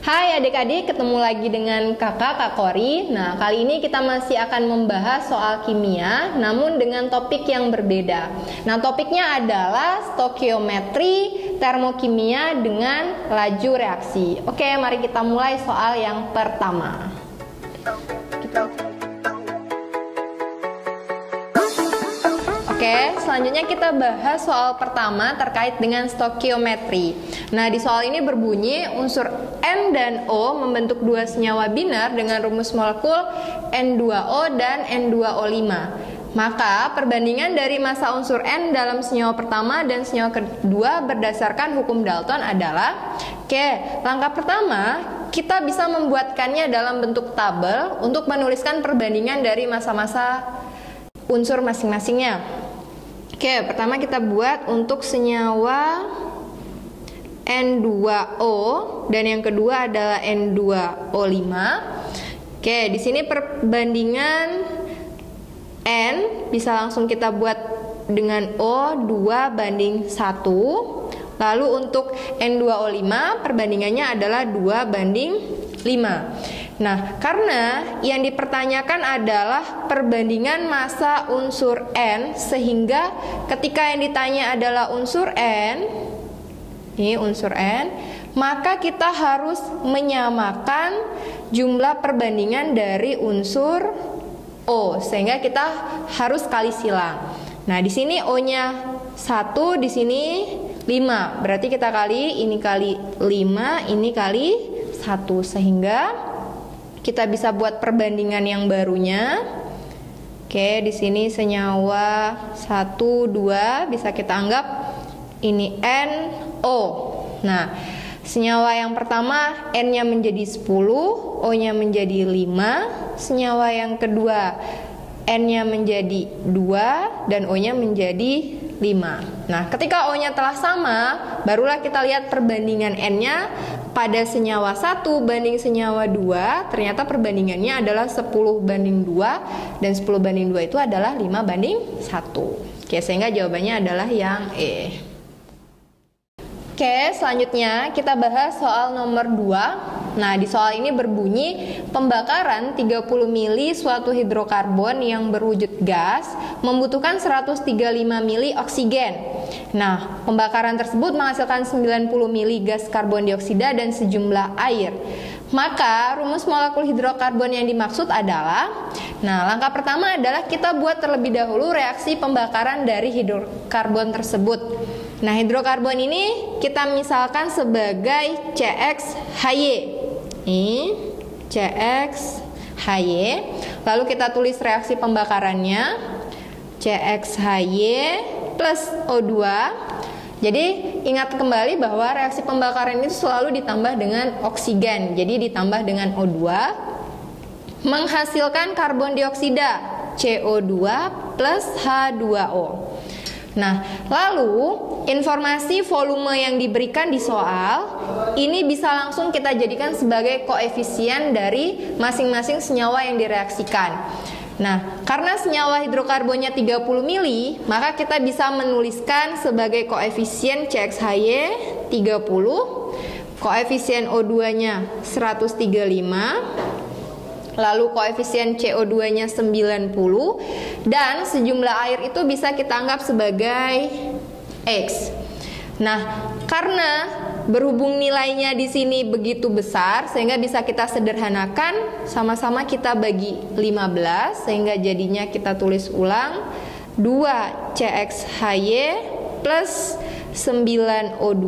Hai adik-adik, ketemu lagi dengan Kak Kori. Nah, kali ini kita masih akan membahas soal kimia, namun dengan topik yang berbeda. Nah, topiknya adalah stokiometri termokimia dengan laju reaksi. Oke, mari kita mulai soal yang pertama. Oke, selanjutnya kita bahas soal pertama terkait dengan stokiometri. Nah, di soal ini berbunyi unsur N dan O membentuk dua senyawa binar dengan rumus molekul N2O dan N2O5. Maka perbandingan dari massa unsur N dalam senyawa pertama dan senyawa kedua berdasarkan hukum Dalton adalah langkah pertama kita bisa membuatkannya dalam bentuk tabel untuk menuliskan perbandingan dari massa-massa unsur masing-masingnya. Pertama kita buat untuk senyawa N2O dan yang kedua adalah N2O5. Di sini perbandingan N bisa langsung kita buat dengan O 2 banding 1. Lalu untuk N2O5 perbandingannya adalah 2 banding 5. Nah, karena yang dipertanyakan adalah perbandingan massa unsur N, sehingga ketika yang ditanya adalah unsur N, ini unsur N, maka kita harus menyamakan jumlah perbandingan dari unsur O, sehingga kita harus kali silang. Nah, di sini O-nya 1, di sini 5. Berarti kita kali ini kali 5, ini kali 1, sehingga kita bisa buat perbandingan yang barunya. Di sini senyawa 1, 2 bisa kita anggap ini NO. Nah, senyawa yang pertama N-nya menjadi 10, O-nya menjadi 5. Senyawa yang kedua N-nya menjadi 2 dan O-nya menjadi 5. Nah, ketika O-nya telah sama, barulah kita lihat perbandingan N-nya pada senyawa 1 banding senyawa 2. Ternyata perbandingannya adalah 10 banding 2 dan 10 banding 2 itu adalah 5 banding 1. Sehingga jawabannya adalah yang E. Selanjutnya kita bahas soal nomor 2. Nah, di soal ini berbunyi pembakaran 30 mili suatu hidrokarbon yang berwujud gas membutuhkan 135 mili oksigen. Nah, pembakaran tersebut menghasilkan 90 mili gas karbon dioksida dan sejumlah air. Maka rumus molekul hidrokarbon yang dimaksud adalah, langkah pertama adalah kita buat terlebih dahulu reaksi pembakaran dari hidrokarbon tersebut. Nah, hidrokarbon ini kita misalkan sebagai CXHY. Ini CXHY. Lalu kita tulis reaksi pembakarannya CXHY plus O2. Jadi ingat kembali bahwa reaksi pembakaran itu selalu ditambah dengan oksigen. Jadi ditambah dengan O2 menghasilkan karbon dioksida CO2 plus H2O. Nah, lalu informasi volume yang diberikan di soal ini bisa langsung kita jadikan sebagai koefisien dari masing-masing senyawa yang direaksikan. Nah, karena senyawa hidrokarbonnya 30 mili, maka kita bisa menuliskan sebagai koefisien CXHY 30, koefisien O2-nya 135, lalu koefisien CO2-nya 90, dan sejumlah air itu bisa kita anggap sebagai X. Nah, karena berhubung nilainya di sini begitu besar, sehingga bisa kita sederhanakan, sama-sama kita bagi 15, sehingga jadinya kita tulis ulang 2 CXHY plus 9 O2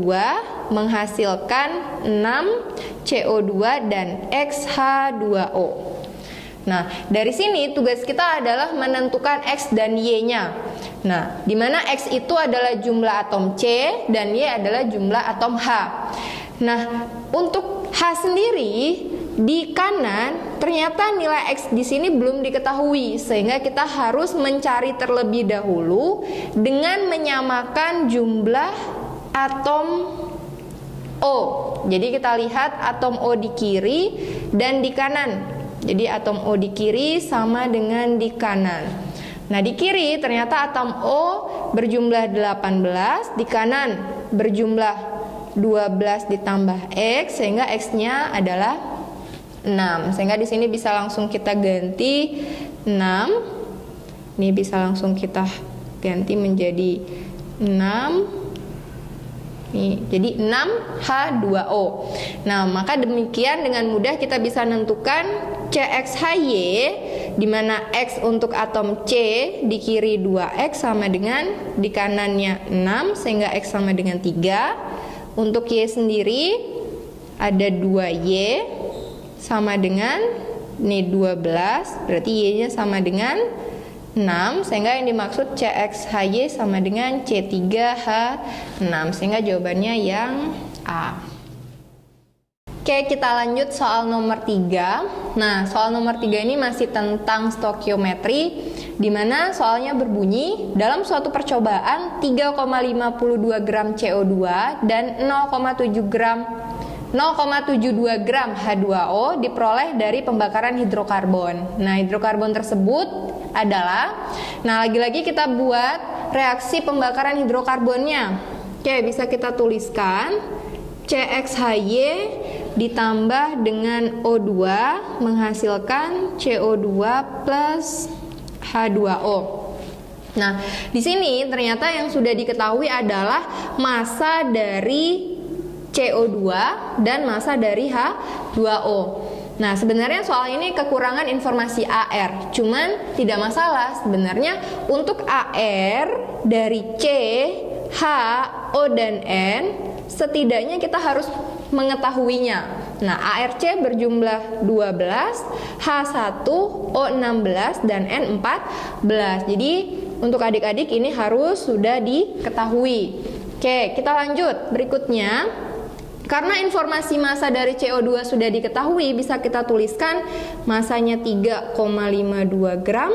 menghasilkan 6 CO2 dan XH2O. Nah, dari sini tugas kita adalah menentukan X dan Y-nya. Nah, di mana X itu adalah jumlah atom C dan Y adalah jumlah atom H. Nah, untuk H sendiri di kanan ternyata nilai X di sini belum diketahui, sehingga kita harus mencari terlebih dahulu dengan menyamakan jumlah atom O. Jadi kita lihat atom O di kiri dan di kanan Jadi atom O di kiri sama dengan di kanan. Nah, di kiri ternyata atom O berjumlah 18, di kanan berjumlah 12 ditambah X, sehingga X-nya adalah 6. Sehingga di sini bisa langsung kita ganti 6. Ini bisa langsung kita ganti menjadi 6. Nih, jadi 6H2O. Nah, maka demikian dengan mudah kita bisa menentukan CXHY, di mana X untuk atom C di kiri 2X sama dengan di kanannya 6, sehingga X sama dengan 3. Untuk Y sendiri ada 2Y sama dengan ini 12, berarti Y-nya sama dengan 6, sehingga yang dimaksud CXHY sama dengan C3H6, sehingga jawabannya yang A. Oke, kita lanjut soal nomor 3. Nah, soal nomor 3 ini masih tentang stokiometri, di mana soalnya berbunyi, dalam suatu percobaan 3,52 gram CO2 dan 0,72 gram H2O diperoleh dari pembakaran hidrokarbon. Nah, hidrokarbon tersebut adalah, nah lagi-lagi kita buat reaksi pembakaran hidrokarbonnya. Oke, bisa kita tuliskan CXHY ditambah dengan O2 menghasilkan CO2 plus H2O. Nah, di sini ternyata yang sudah diketahui adalah massa dari CO2 dan massa dari H2O. Nah, sebenarnya soal ini kekurangan informasi AR, cuman tidak masalah. Sebenarnya untuk AR dari C, H, O, dan N, setidaknya kita harus mengetahuinya. Nah, ARC berjumlah 12, H1, O 16, dan N 14. Jadi, untuk adik-adik ini harus sudah diketahui. Oke, kita lanjut. Berikutnya, karena informasi massa dari CO2 sudah diketahui, bisa kita tuliskan massanya 3,52 gram,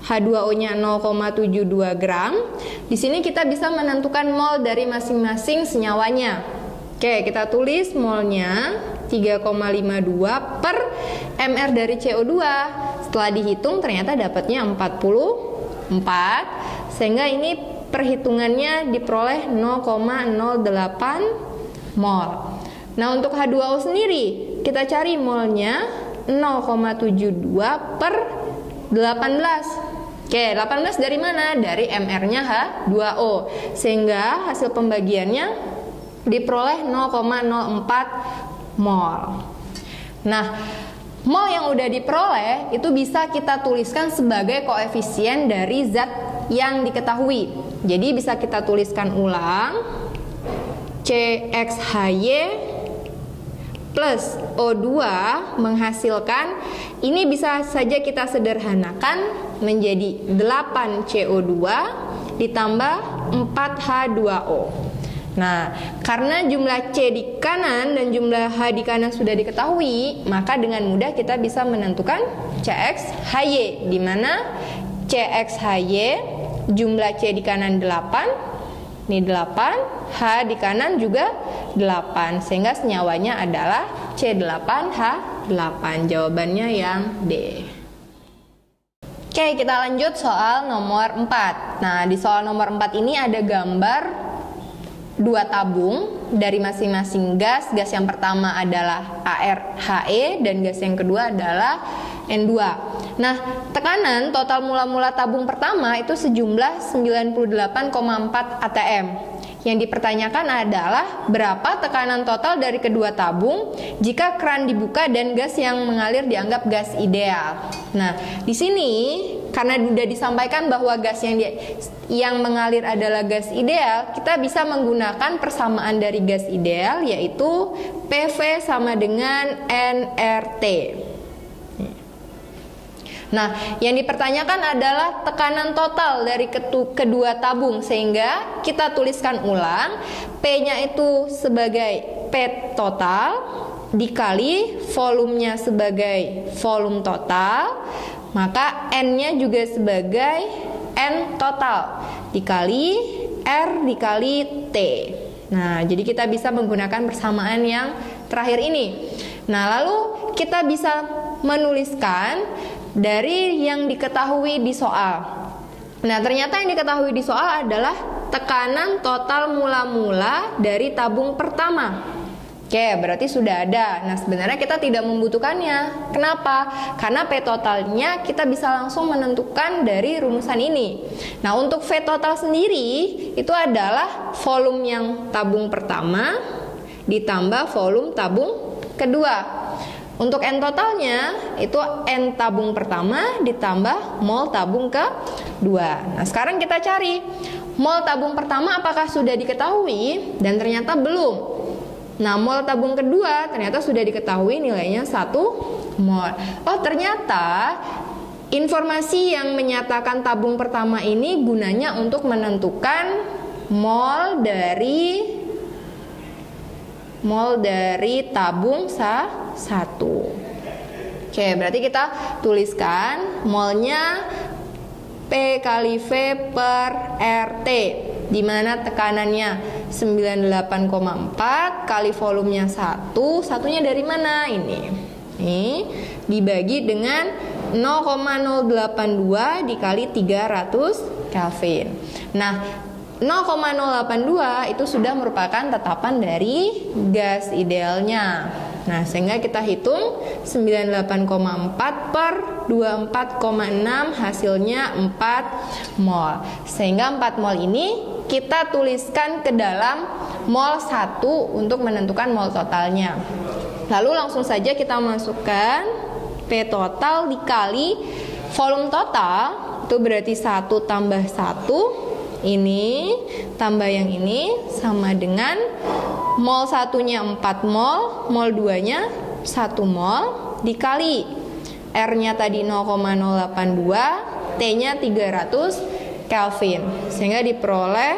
H2O-nya 0,72 gram. Di sini kita bisa menentukan mol dari masing-masing senyawanya. Oke, kita tulis molnya 3,52 per mR dari CO2. Setelah dihitung ternyata dapatnya 44, sehingga ini perhitungannya diperoleh 0,08 mol. Nah, untuk H2O sendiri kita cari molnya 0,72 per 18. Oke, 18 dari mana? Dari mR-nya H2O. Sehingga hasil pembagiannya diperoleh 0,04 mol. Nah, mol yang udah diperoleh itu bisa kita tuliskan sebagai koefisien dari zat yang diketahui. Jadi bisa kita tuliskan ulang. CXHY plus O2 menghasilkan, ini bisa saja kita sederhanakan menjadi 8 CO2 ditambah 4 H2O. Nah, karena jumlah C di kanan dan jumlah H di kanan sudah diketahui, maka dengan mudah kita bisa menentukan CXHY, di mana CXHY jumlah C di kanan 8, ini 8, H di kanan juga 8, sehingga senyawanya adalah C8H8. Jawabannya yang D. Oke, kita lanjut soal nomor 4. Nah, di soal nomor 4 ini ada gambar 2 tabung dari masing-masing gas. Gas yang pertama adalah ARHE dan gas yang kedua adalah N2. Nah, tekanan total mula-mula tabung pertama itu sejumlah 98,4 atm. Yang dipertanyakan adalah berapa tekanan total dari kedua tabung jika keran dibuka dan gas yang mengalir dianggap gas ideal. Nah, di sini karena sudah disampaikan bahwa gas yang mengalir adalah gas ideal, kita bisa menggunakan persamaan dari gas ideal, yaitu PV sama dengan nRT. Nah, yang dipertanyakan adalah tekanan total dari kedua tabung, sehingga kita tuliskan ulang, P-nya itu sebagai P total dikali volumenya sebagai volume total, maka N-nya juga sebagai N total dikali R dikali T. Nah, jadi kita bisa menggunakan persamaan yang terakhir ini. Nah, lalu kita bisa menuliskan dari yang diketahui di soal. Nah, ternyata yang diketahui di soal adalah tekanan total mula-mula dari tabung pertama. Oke, berarti sudah ada. Nah, sebenarnya kita tidak membutuhkannya. Kenapa? Karena P totalnya kita bisa langsung menentukan dari rumusan ini. Nah, untuk V total sendiri itu adalah volume yang tabung pertama ditambah volume tabung kedua. Untuk N totalnya itu N tabung pertama ditambah mol tabung kedua. Nah, sekarang kita cari mol tabung pertama apakah sudah diketahui, dan ternyata belum. Nah, mol tabung kedua ternyata sudah diketahui nilainya 1 mol. Oh, ternyata informasi yang menyatakan tabung pertama ini gunanya untuk menentukan mol dari tabung 1. Oke, berarti kita tuliskan molnya P kali V per RT, di mana tekanannya 98,4 kali volumenya 1. Satunya dari mana ini? Ini dibagi dengan 0,082 dikali 300 Kelvin. Nah, 0,082 itu sudah merupakan tetapan dari gas idealnya. Nah, sehingga kita hitung 98,4 per 24,6 hasilnya 4 mol. Sehingga 4 mol ini kita tuliskan ke dalam mol 1 untuk menentukan mol totalnya. Lalu langsung saja kita masukkan P total dikali volume total, itu berarti 1 tambah 1 ini tambah yang ini sama dengan mol 1-nya 4 mol, mol 2-nya 1 mol dikali R-nya tadi 0,082, T-nya 300 Kelvin. Sehingga diperoleh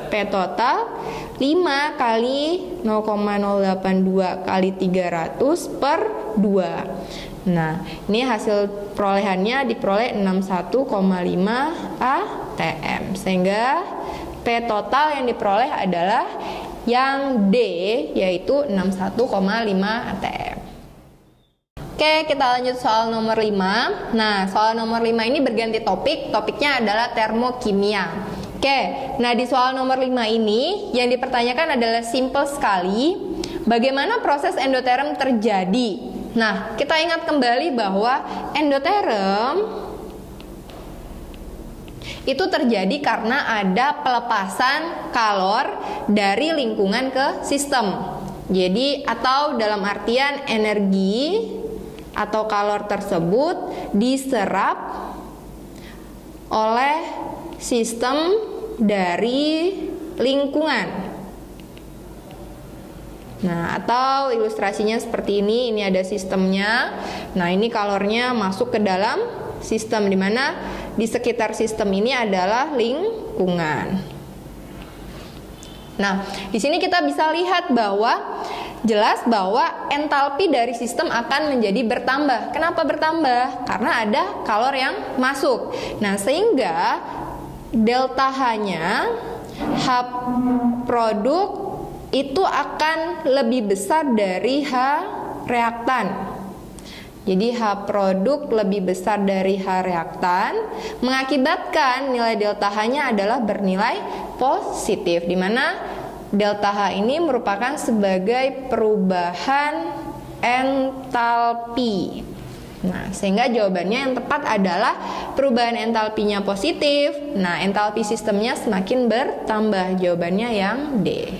P total 5 kali 0,082 kali 300 per 2. Nah, ini hasil perolehannya diperoleh 61,5 atm. Sehingga P total yang diperoleh adalah yang D, yaitu 61,5 atm. Oke, kita lanjut soal nomor 5. Nah, soal nomor 5 ini berganti topik. Topiknya adalah termokimia. Oke, nah di soal nomor 5 ini yang dipertanyakan adalah simple sekali. Bagaimana proses endoterm terjadi? Nah, kita ingat kembali bahwa endoterm itu terjadi karena ada pelepasan kalor dari lingkungan ke sistem. Jadi, atau dalam artian energi atau kalor tersebut diserap oleh sistem dari lingkungan. Nah, atau ilustrasinya seperti ini ada sistemnya. Nah, ini kalornya masuk ke dalam sistem, di mana di sekitar sistem ini adalah lingkungan. Nah, di sini kita bisa lihat bahwa jelas bahwa entalpi dari sistem akan menjadi bertambah. Kenapa bertambah? Karena ada kalor yang masuk. Nah, sehingga delta H-nya, H produk itu akan lebih besar dari H reaktan. Jadi H produk lebih besar dari H reaktan, mengakibatkan nilai delta H-nya adalah bernilai positif, di mana delta H ini merupakan sebagai perubahan entalpi. Nah, sehingga jawabannya yang tepat adalah perubahan entalpinya positif. Nah, entalpi sistemnya semakin bertambah. Jawabannya yang D.